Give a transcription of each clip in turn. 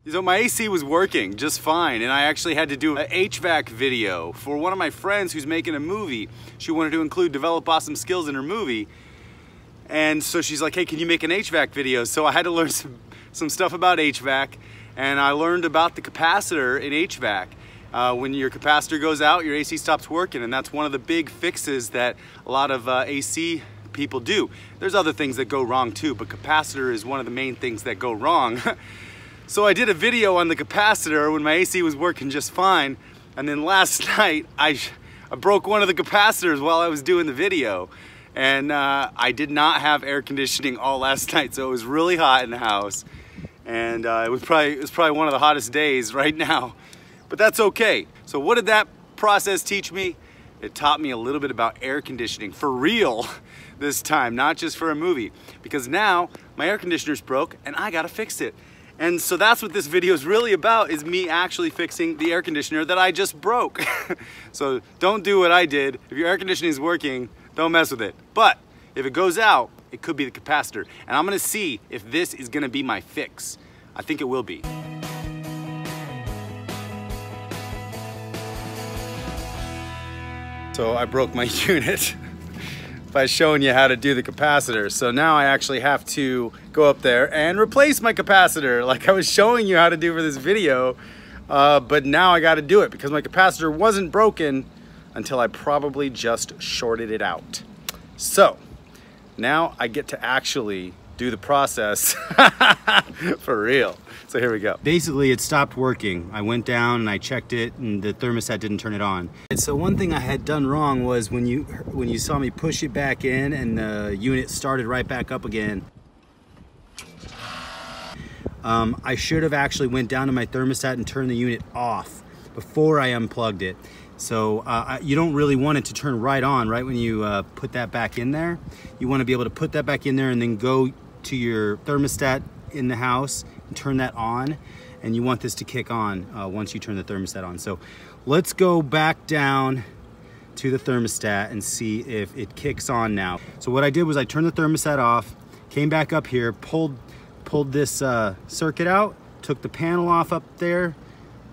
So my AC was working just fine, and I actually had to do an HVAC video for one of my friends who's making a movie. She wanted to include Develop Awesome Skills in her movie. And so she's like, hey, can you make an HVAC video? So I had to learn some stuff about HVAC, and I learned about the capacitor in HVAC. When your capacitor goes out, your AC stops working, and that's one of the big fixes that a lot of AC people do. There's other things that go wrong too, but capacitor is one of the main things that go wrong. So I did a video on the capacitor when my AC was working just fine, and then last night I broke one of the capacitors while I was doing the video, and I did not have air conditioning all last night, so it was really hot in the house, and it was probably one of the hottest days right now, but that's okay. So what did that process teach me? It taught me a little bit about air conditioning for real this time, not just for a movie, because now my air conditioner's broke and I gotta fix it. And so that's what this video is really about, is me actually fixing the air conditioner that I just broke. So don't do what I did. If your air conditioning is working, don't mess with it. But if it goes out, it could be the capacitor. And I'm gonna see if this is gonna be my fix. I think it will be. So I broke my unit by showing you how to do the capacitor. So now I actually have to go up there and replace my capacitor like I was showing you how to do for this video. But now I got to do it because my capacitor wasn't broken until I probably just shorted it out. So now I get to actually do the process for real. So here we go. Basically it stopped working. I went down and I checked it and the thermostat didn't turn it on. And so one thing I had done wrong was when you saw me push it back in and the unit started right back up again, I should have actually went down to my thermostat and turned the unit off before I unplugged it. So you don't really want it to turn right on right when you put that back in there. You want to be able to put that back in there and then go to your thermostat in the house and turn that on, and you want this to kick on once you turn the thermostat on. So let's go back down to the thermostat and see if it kicks on now. So what I did was I turned the thermostat off, came back up here, pulled this circuit out, took the panel off up there,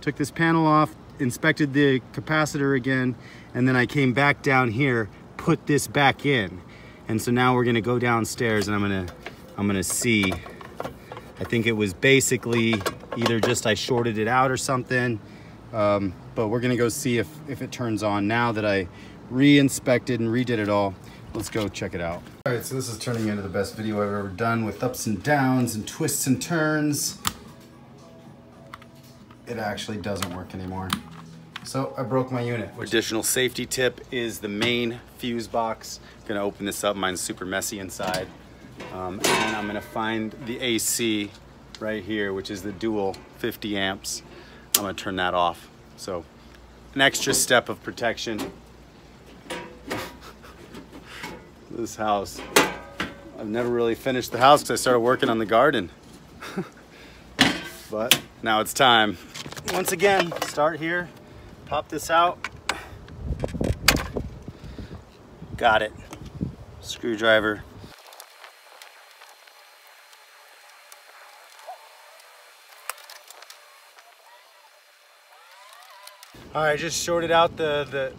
took this panel off, inspected the capacitor again, and then I came back down here, put this back in. And so now we're gonna go downstairs and I'm gonna see. I think it was basically either just I shorted it out or something, but we're gonna go see if it turns on now that I re-inspected and redid it all. Let's go check it out. All right, so this is turning into the best video I've ever done, with ups and downs and twists and turns. It actually doesn't work anymore. So I broke my unit. Additional safety tip is the main fuse box. I'm gonna open this up, mine's super messy inside. And I'm gonna find the AC right here, which is the dual 50 amps. I'm gonna turn that off. So an extra step of protection. This house, I've never really finished the house because I started working on the garden. But now it's time. Once again, start here, pop this out. Got it. Screwdriver. All right, just shorted out the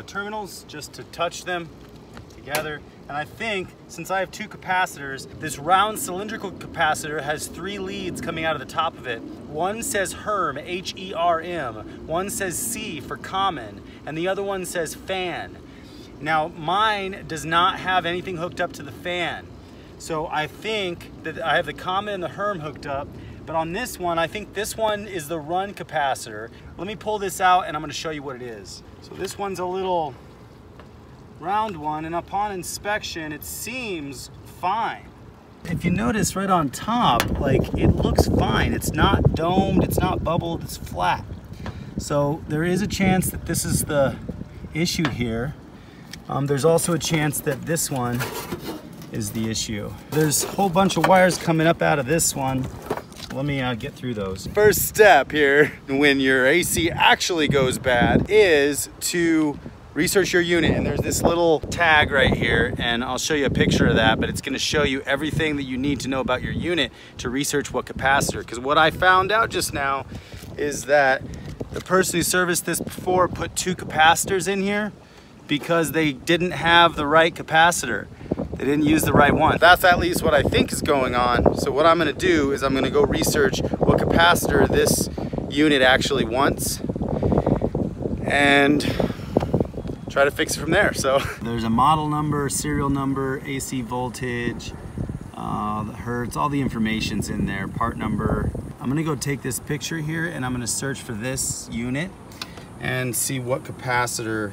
terminals just to touch them together. And I think since I have two capacitors, this round cylindrical capacitor has 3 leads coming out of the top of it. One says HERM, H-E-R-M. One says C for common, and the other one says fan. Now mine does not have anything hooked up to the fan. So I think that I have the common and the HERM hooked up. But on this one, I think this one is the run capacitor. Let me pull this out and I'm gonna show you what it is. So this one's a little round one, and upon inspection, it seems fine. If you notice right on top, like, it looks fine. It's not domed, it's not bubbled, it's flat. So there is a chance that this is the issue here. There's also a chance that this one is the issue. There's a whole bunch of wires coming up out of this one. Let me get through those. First step here, when your AC actually goes bad, is to research your unit, and there's this little tag right here, and I'll show you a picture of that, but it's going to show you everything that you need to know about your unit to research what capacitor. Because what I found out just now is that the person who serviced this before put 2 capacitors in here because they didn't have the right capacitor. They didn't use the right one. That's at least what I think is going on. So what I'm going to do is I'm going to go research what capacitor this unit actually wants and try to fix it from there. So there's a model number, serial number, AC voltage, the hertz, all the information's in there, part number. I'm gonna go take this picture here and I'm gonna search for this unit and see what capacitor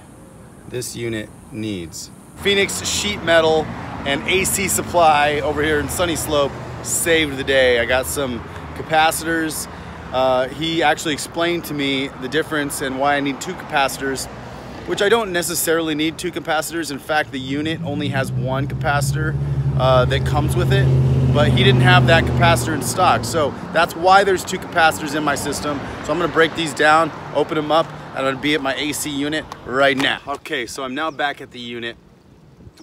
this unit needs. Phoenix Sheet Metal and AC Supply over here in Sunny Slope saved the day. I got some capacitors. He actually explained to me the difference and why I need 2 capacitors, which I don't necessarily need 2 capacitors. In fact, the unit only has 1 capacitor that comes with it, but he didn't have that capacitor in stock. So that's why there's 2 capacitors in my system. So I'm gonna break these down, open them up, and I'm gonna be at my AC unit right now. Okay, so I'm now back at the unit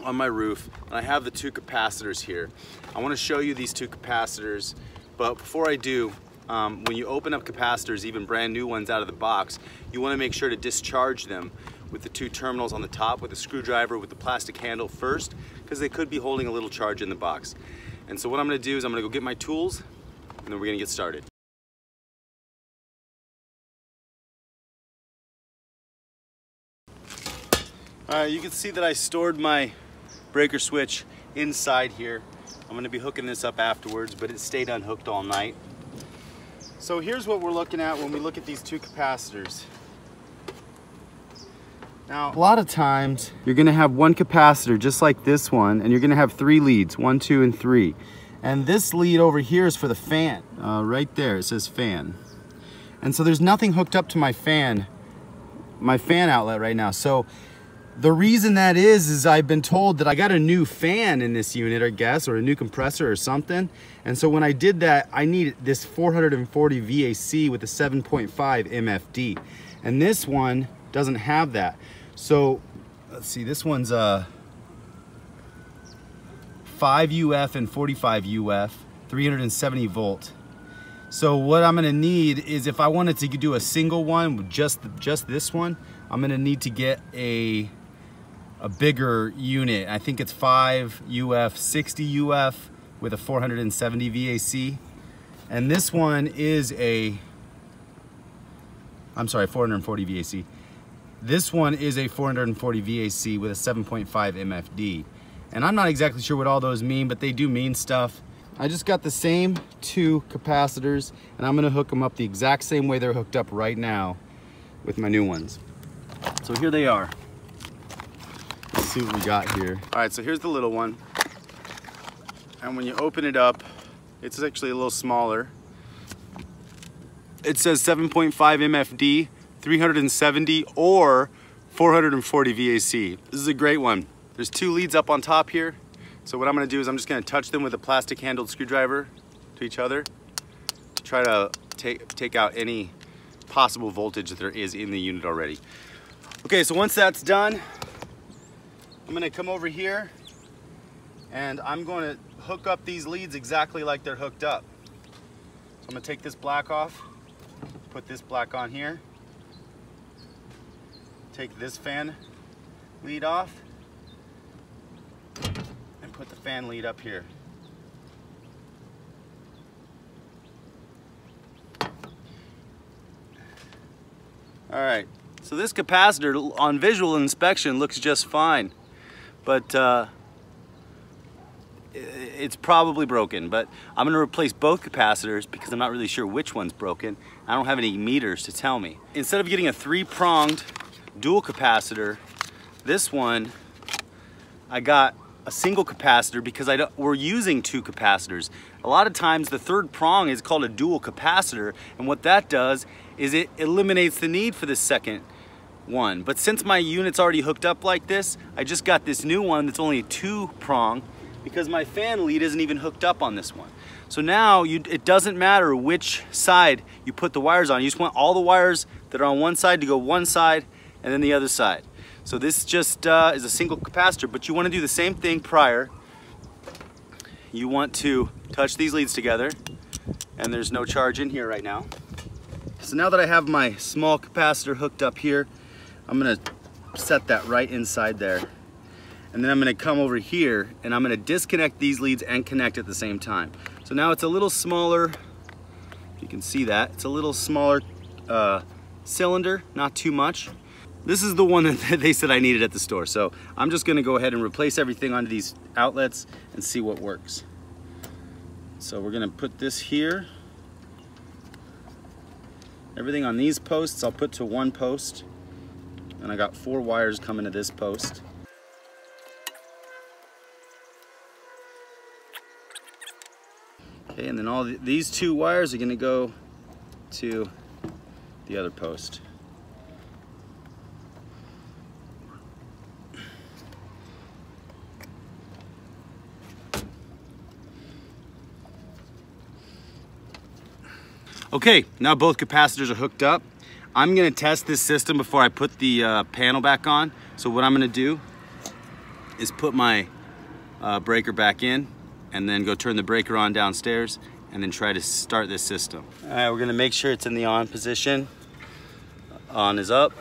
on my roof, and I have the 2 capacitors here. I wanna show you these 2 capacitors, but before I do, when you open up capacitors, even brand new ones out of the box, you wanna make sure to discharge them with the 2 terminals on the top with a screwdriver with the plastic handle first, because they could be holding a little charge in the box. And so what I'm gonna do is I'm gonna go get my tools, and then we're gonna get started. You can see that I stored my breaker switch inside here. I'm gonna be hooking this up afterwards, but it stayed unhooked all night. So here's what we're looking at when we look at these 2 capacitors. Now, a lot of times you're gonna have 1 capacitor just like this one, and you're gonna have 3 leads, 1, 2, and 3. And this lead over here is for the fan. Right there, it says fan. And so there's nothing hooked up to my fan outlet right now. So the reason that is I've been told that I got a new fan in this unit, I guess, or a new compressor or something. And so when I did that, I needed this 440 VAC with a 7.5 MFD. And this one doesn't have that. So let's see, this one's 5 UF and 45 UF, 370 volt. So what I'm gonna need is, if I wanted to do a single one, just this one, I'm gonna need to get a bigger unit. I think it's 5 UF, 60 UF with a 470 VAC. And this one is 440 VAC. This one is a 440 VAC with a 7.5 MFD. And I'm not exactly sure what all those mean, but they do mean stuff. I just got the same 2 capacitors, and I'm gonna hook them up the exact same way they're hooked up right now with my new ones. So here they are. Let's see what we got here. All right, so here's the little one. And when you open it up, it's actually a little smaller. It says 7.5 MFD, 370 or 440 VAC. This is a great one. There's 2 leads up on top here. So what I'm gonna do is I'm just gonna touch them with a plastic handled screwdriver to each other to try to take out any possible voltage that there is in the unit already. Okay, so once that's done, I'm gonna come over here and I'm gonna hook up these leads exactly like they're hooked up. So I'm gonna take this black off, put this black on here, take this fan lead off, and put the fan lead up here. All right, so this capacitor on visual inspection looks just fine, but it's probably broken. But I'm gonna replace both capacitors because I'm not really sure which one's broken. I don't have any meters to tell me. Instead of getting a 3-pronged dual capacitor, this one, I got a single capacitor because we're using 2 capacitors. A lot of times the 3rd prong is called a dual capacitor, and what that does is it eliminates the need for the 2nd one. But since my unit's already hooked up like this, I just got this new one that's only a 2-prong because my fan lead isn't even hooked up on this one. So now it doesn't matter which side you put the wires on. You just want all the wires that are on one side to go one side and then the other side. So this just is a single capacitor, but you want to do the same thing prior. You want to touch these leads together, and there's no charge in here right now. So now that I have my small capacitor hooked up here, I'm gonna set that right inside there. And then I'm gonna come over here and I'm gonna disconnect these leads and connect at the same time. So now it's a little smaller, if you can see that, it's a little smaller cylinder, not too much. This is the one that they said I needed at the store. So I'm just gonna go ahead and replace everything onto these outlets and see what works. So we're gonna put this here. Everything on these posts I'll put to one post, and I got 4 wires coming to this post. Okay, and then all these 2 wires are going to go to the other post. Okay, now both capacitors are hooked up. I'm gonna test this system before I put the panel back on. So what I'm gonna do is put my breaker back in and then go turn the breaker on downstairs and then try to start this system. All right, we're gonna make sure it's in the on position. On is up.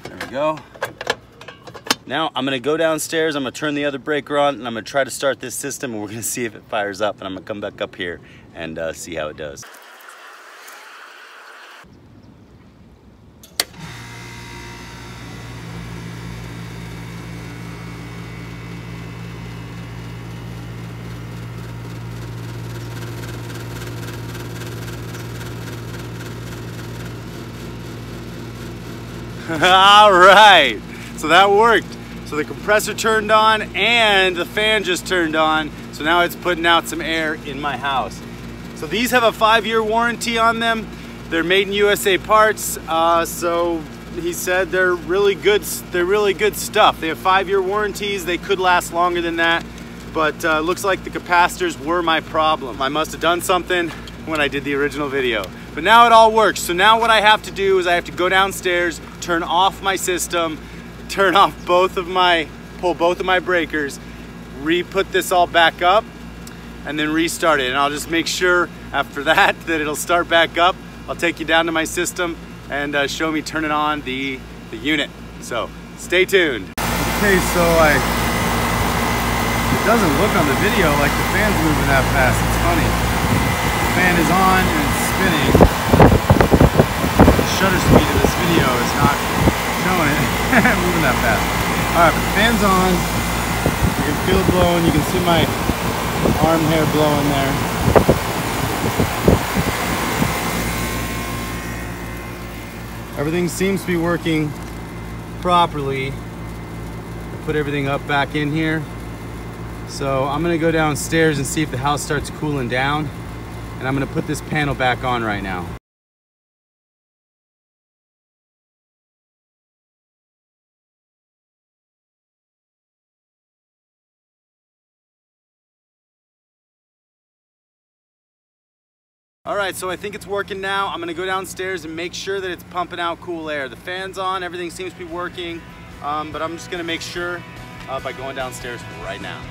There we go. Now I'm gonna go downstairs, I'm gonna turn the other breaker on, and I'm gonna try to start this system, and we're gonna see if it fires up, and I'm gonna come back up here and see how it does. All right. So that worked. So the compressor turned on and the fan just turned on. So now it's putting out some air in my house. So these have a 5-year warranty on them. They're made in USA parts. So he said they're really good. They're really good stuff. They have 5-year warranties. They could last longer than that, but looks like the capacitors were my problem. I must have done something when I did the original video. But now it all works. So now what I have to do is I have to go downstairs, turn off my system, turn off pull both of my breakers, re-put this all back up, and then restart it. And I'll just make sure after that it'll start back up. I'll take you down to my system and show me turning on the unit. So stay tuned. Okay, so it doesn't look on the video like the fan's moving that fast. It's funny. The fan is on and it's spinning. The shutter speed of this video is not showing it moving that fast. Alright, but the fan's on. You can feel it blowing. You can see my arm hair blowing there. Everything seems to be working properly. I put everything up back in here. So I'm gonna go downstairs and see if the house starts cooling down. And I'm gonna put this panel back on right now. All right, so I think it's working now. I'm gonna go downstairs and make sure that it's pumping out cool air. The fan's on, everything seems to be working, but I'm just gonna make sure by going downstairs right now.